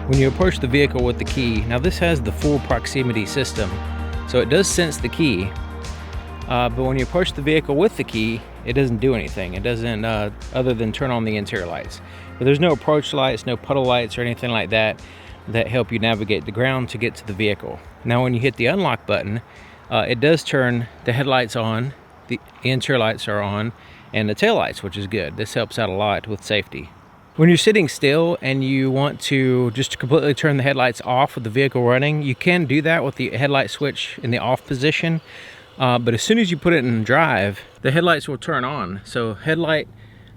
When you approach the vehicle with the key, now this has the full proximity system, so it does sense the key, but when you approach the vehicle with the key, it doesn't do anything. It doesn't, other than turn on the interior lights. But there's no approach lights, no puddle lights or anything like that that help you navigate the ground to get to the vehicle. Now when you hit the unlock button, it does turn the headlights on, the interior lights are on, and the tail lights, which is good. This helps out a lot with safety. When you're sitting still and you want to just completely turn the headlights off with the vehicle running, you can do that with the headlight switch in the off position. But as soon as you put it in drive, the headlights will turn on. So headlight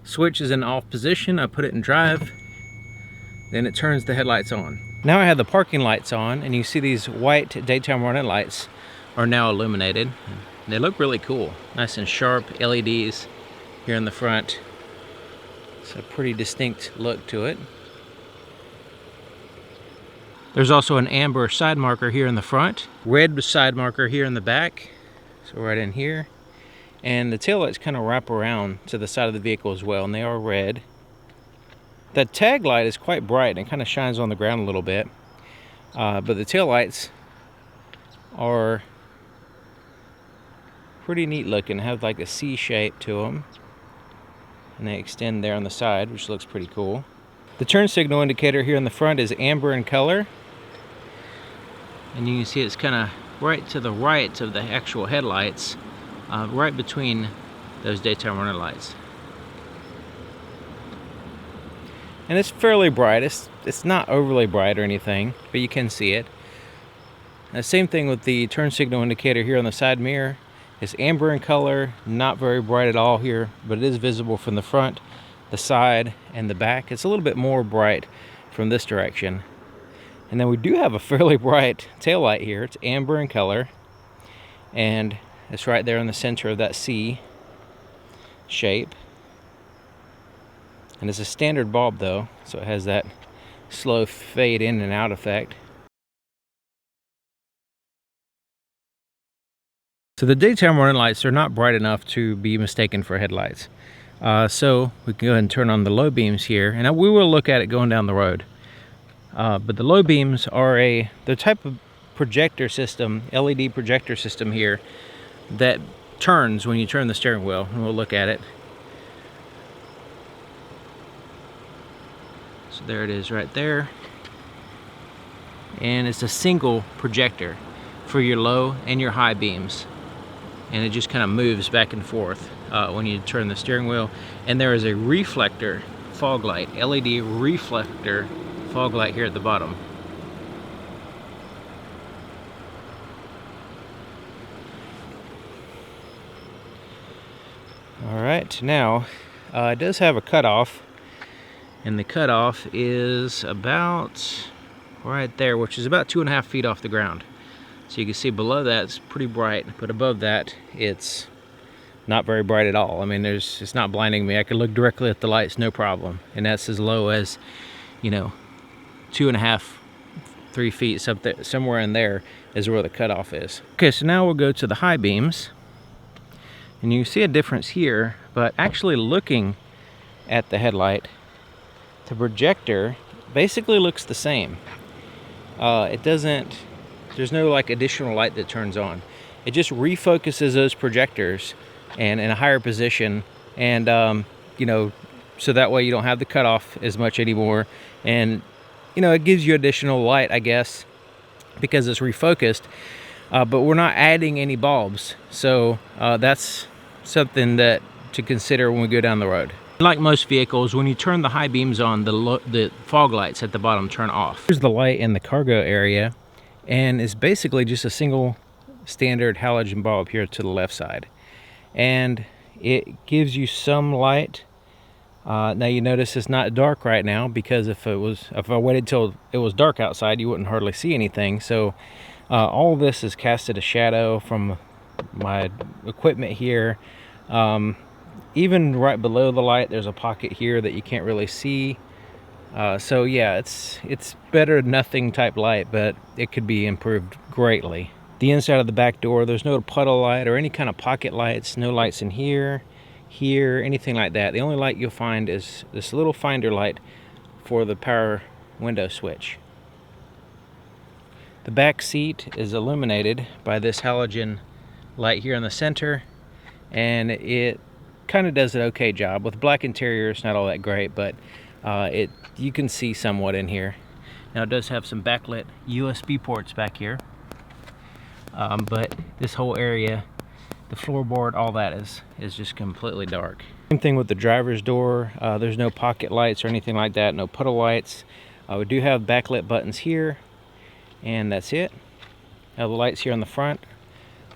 switch is in off position, I put it in drive, then it turns the headlights on. Now I have the parking lights on, and you see these white daytime running lights are now illuminated. They look really cool, nice and sharp LEDs here in the front. It's a pretty distinct look to it. There's also an amber side marker here in the front, red side marker here in the back, so right in here. And the taillights kind of wrap around to the side of the vehicle as well, and they are red. That tag light is quite bright and kind of shines on the ground a little bit, but the taillights are pretty neat looking, have like a C shape to them. And they extend there on the side, which looks pretty cool. The turn signal indicator here in the front is amber in color. And you can see it's kind of right to the right of the actual headlights, right between those daytime running lights. And it's fairly bright. It's not overly bright or anything, but you can see it. The same thing with the turn signal indicator here on the side mirror. It's amber in color, not very bright at all here, but it is visible from the front, the side, and the back. It's a little bit more bright from this direction. And then we do have a fairly bright tail light here. It's amber in color, and it's right there in the center of that C shape. And it's a standard bulb though, so it has that slow fade in and out effect. So the daytime running lights are not bright enough to be mistaken for headlights. So we can go ahead and turn on the low beams here, and we will look at it going down the road. But the low beams are the type of projector system, LED projector system here, that turns when you turn the steering wheel, and we'll look at it. So there it is right there. And it's a single projector for your low and your high beams. And it just kind of moves back and forth when you turn the steering wheel. And there is a reflector fog light, LED reflector fog light here at the bottom. Alright, now it does have a cutoff, and the cutoff is about right there, which is about 2.5 feet off the ground. So you can see below that it's pretty bright, but above that it's not very bright at all. I mean, it's not blinding me. I can look directly at the lights, no problem. And that's as low as, 2.5, 3 feet, somewhere in there is where the cutoff is. Okay, so now we'll go to the high beams. And you see a difference here, but actually looking at the headlight, the projector basically looks the same. There's no like additional light that turns on. It just refocuses those projectors and in a higher position, and so that way you don't have the cutoff as much anymore, and it gives you additional light, I guess, because it's refocused, but we're not adding any bulbs, so that's something that to consider when we go down the road. Like most vehicles, when you turn the high beams on, the fog lights at the bottom turn off. Here's the light in the cargo area, and it's basically just a single standard halogen bulb here to the left side, and it gives you some light. Now you notice it's not dark right now, because if I waited till it was dark outside, you wouldn't hardly see anything. So all this has casted a shadow from my equipment here. Even right below the light, there's a pocket here that you can't really see. So yeah, it's better than nothing type light, but it could be improved greatly. The inside of the back door, there's no puddle light or any kind of pocket lights, no lights in here, anything like that. The only light you'll find is this little finder light for the power window switch. The back seat is illuminated by this halogen light here in the center, and it kind of does an okay job. With black interior, it's not all that great, but you can see somewhat in here. Now it does have some backlit USB ports back here, but this whole area, the floorboard, all that is just completely dark. Same thing with the driver's door. There's no pocket lights or anything like that, no puddle lights. We do have backlit buttons here, and that's it. Now the lights here on the front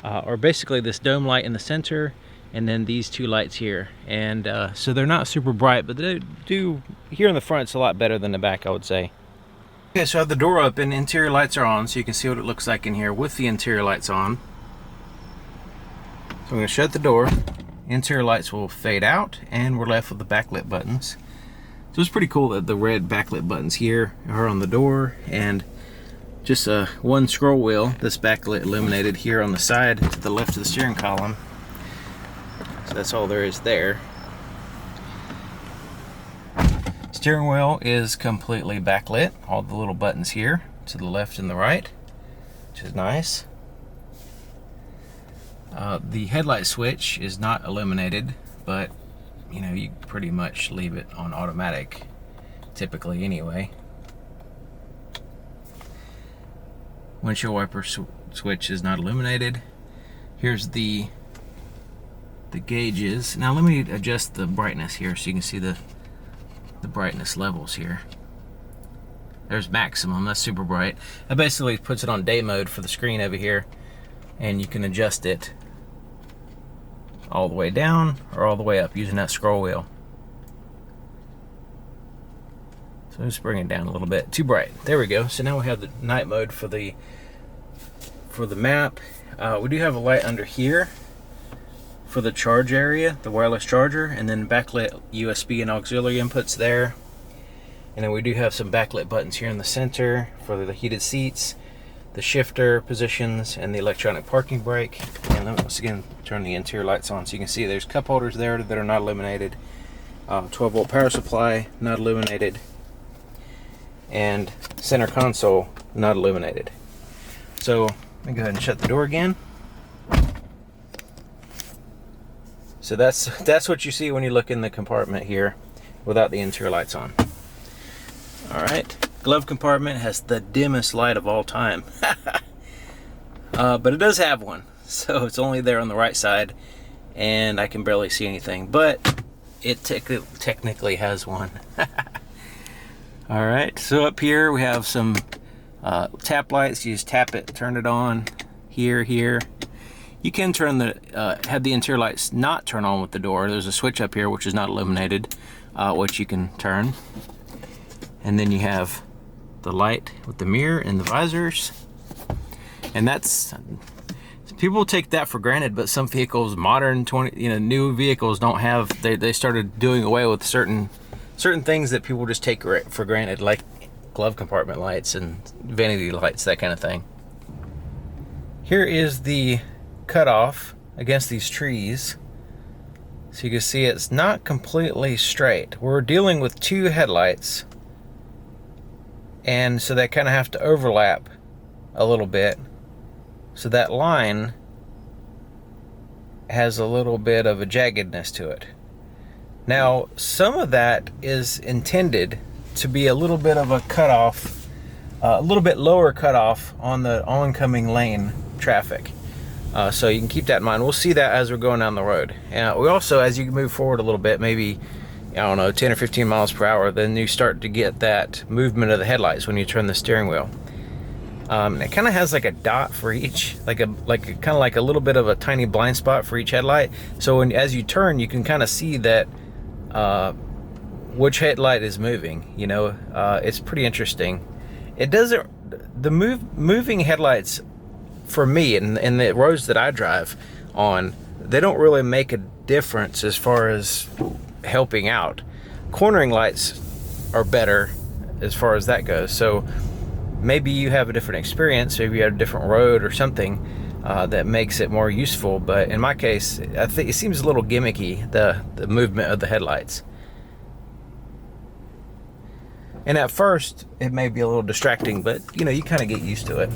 are basically this dome light in the center, and then these two lights here. And so they're not super bright, but they do, here in the front, it's a lot better than the back, I would say. Okay, so I have the door open, interior lights are on, so you can see what it looks like in here with the interior lights on. So I'm going to shut the door, interior lights will fade out, and we're left with the backlit buttons. So it's pretty cool that the red backlit buttons here are on the door, and just one scroll wheel that's backlit illuminated here on the side to the left of the steering column. So that's all there is there. Steering wheel is completely backlit, all the little buttons here to the left and the right, which is nice. The headlight switch is not illuminated, but you know, you pretty much leave it on automatic typically anyway. Windshield wiper switch is not illuminated. Here's the gauges. Now let me adjust the brightness here so you can see the brightness levels here. There's maximum, that's super bright. That basically puts it on day mode for the screen over here, and you can adjust it all the way down or all the way up using that scroll wheel. So let's bring it down a little bit. Too bright. There we go. So now we have the night mode for the map. We do have a light under here for the charge area, the wireless charger, and then backlit USB and auxiliary inputs there. And then we do have some backlit buttons here in the center for the heated seats, the shifter positions, and the electronic parking brake. And then once again, turn the interior lights on so you can see there's cup holders there that are not illuminated. 12-volt power supply, not illuminated. And center console, not illuminated. So let me go ahead and shut the door again. So that's what you see when you look in the compartment here without the interior lights on. All right, glove compartment has the dimmest light of all time. But it does have one, so it's only there on the right side, and I can barely see anything, but it technically has one. All right, so up here we have some tap lights. You just tap it, turn it on, here. You can turn have the interior lights not turn on with the door. There's a switch up here which is not illuminated, which you can turn. And then you have the light with the mirror and the visors. And that's, people take that for granted, but some vehicles, modern new vehicles don't have, they started doing away with certain things that people just take for granted, like glove compartment lights and vanity lights, that kind of thing. Here is the cutoff against these trees, so you can see it's not completely straight. We're dealing with two headlights, and so they kind of have to overlap a little bit, so that line has a little bit of a jaggedness to it. Now some of that is intended to be a little bit of a cutoff, a little bit lower cutoff on the oncoming lane traffic. So you can keep that in mind. We'll see that as we're going down the road. We also, as you move forward a little bit, maybe, I don't know, 10 or 15 miles per hour, then you start to get that movement of the headlights when you turn the steering wheel. It kind of has like a dot for each, like a kind of like a little bit of a tiny blind spot for each headlight. So as you turn, you can kind of see that which headlight is moving. You know, it's pretty interesting. It doesn't, the moving headlights, for me, in the roads that I drive on, they don't really make a difference as far as helping out. Cornering lights are better as far as that goes. So maybe you have a different experience, maybe you have a different road or something that makes it more useful. But in my case, I think it seems a little gimmicky, the movement of the headlights. And at first, it may be a little distracting, but you know, you kind of get used to it.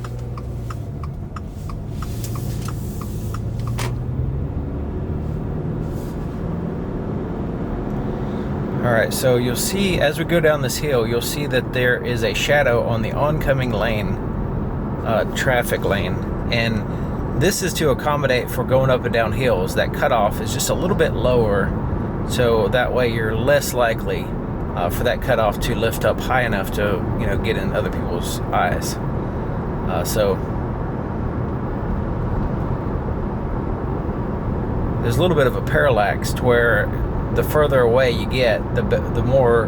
All right, so you'll see as we go down this hill, you'll see that there is a shadow on the oncoming lane, traffic lane, and this is to accommodate for going up and down hills. That cutoff is just a little bit lower, so that way you're less likely for that cutoff to lift up high enough to, you know, get in other people's eyes. So there's a little bit of a parallax to where the further away you get, the more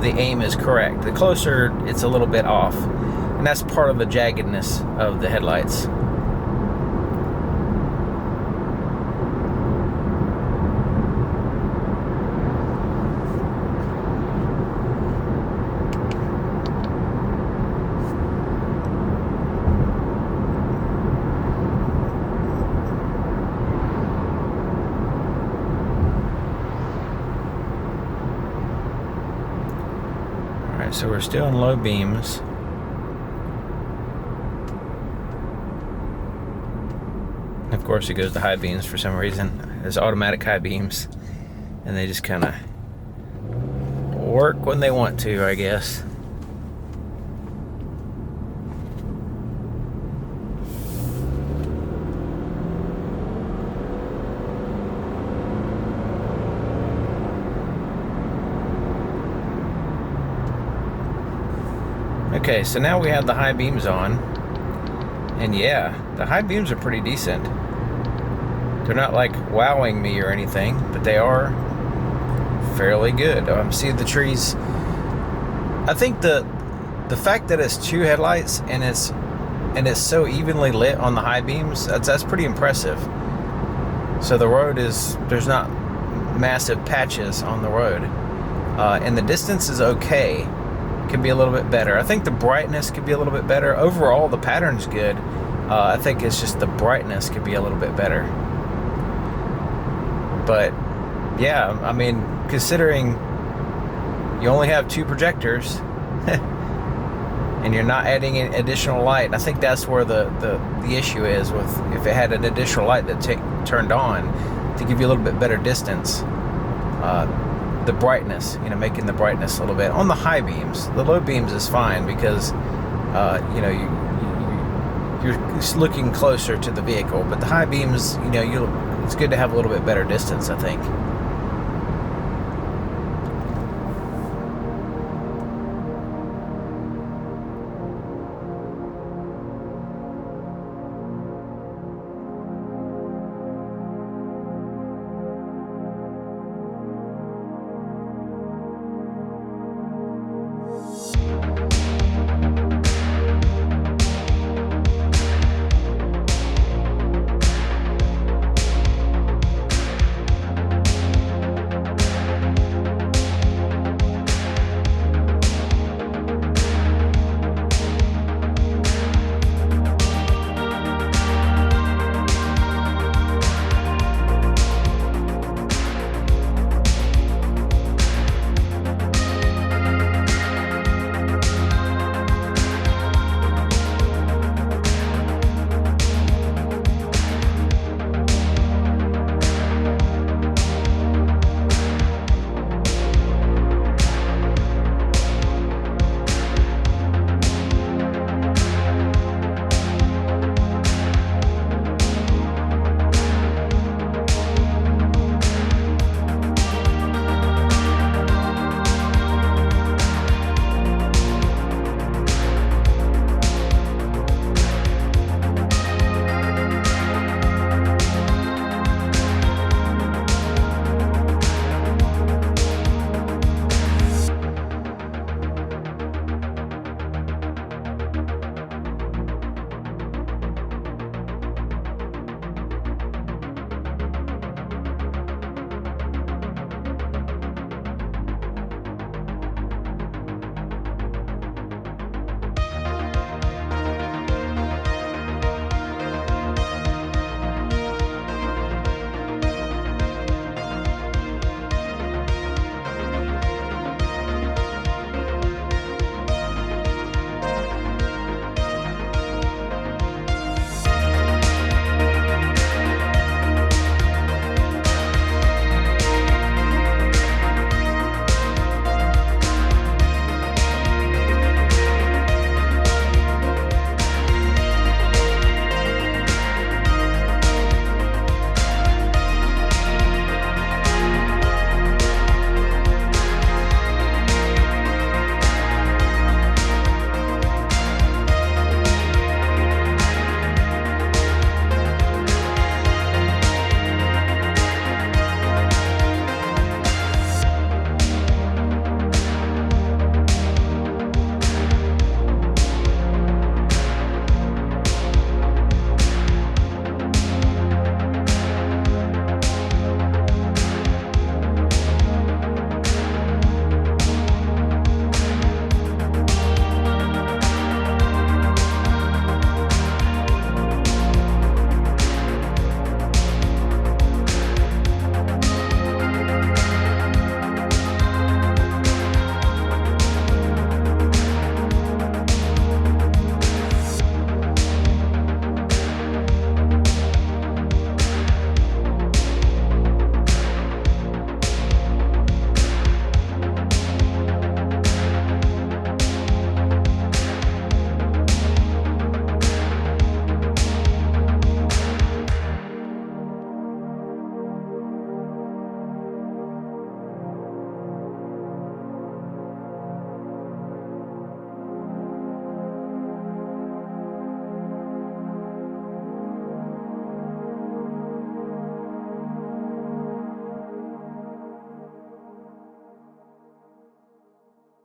the aim is correct. The closer, it's a little bit off, and that's part of the jaggedness of the headlights. So we're still in low beams. Of course, it goes to high beams for some reason. There's automatic high beams, and they just kind of work when they want to, I guess. Okay, so now we have the high beams on, and yeah, the high beams are pretty decent. They're not like wowing me or anything, but they are fairly good. See the trees. I think the fact that it's two headlights and it's so evenly lit on the high beams, that's pretty impressive. So the road there's not massive patches on the road, and the distance is okay. Could be a little bit better. I think the brightness could be a little bit better. Overall, the pattern's good. I think it's just the brightness could be a little bit better. But yeah, I mean, considering you only have two projectors and you're not adding any additional light, I think that's where the issue is with if it had an additional light that turned on to give you a little bit better distance. The brightness, you know, making the brightness a little bit on the high beams. The low beams is fine because you know, you're looking closer to the vehicle, but the high beams, you know, it's good to have a little bit better distance, I think.